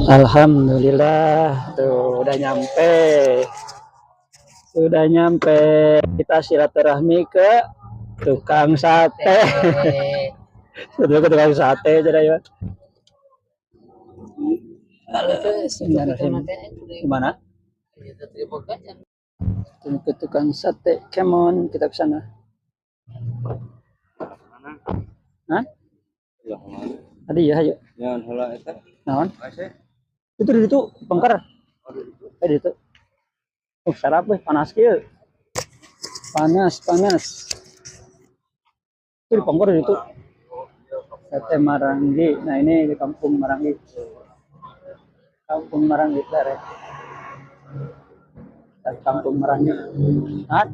Alhamdulillah, tuh udah nyampe. Sudah nyampe. Kita silaturahmi ke tukang sate. Sudah ke tukang sate jadi ya. Gimana? Ke tukang sate. Come on, kita ke sana. Hah? Tadi ya, ayo. Jangan heula eta. Naon? Itu di situ bengker. Di situ. Sarap weh, panas kieu. Panas, panas. Itu di bengker di situ. Sate Maranggi. Nah, ini di Kampung Maranggi. Kampung Maranggi Klere. Kampung Maranggi. Hah?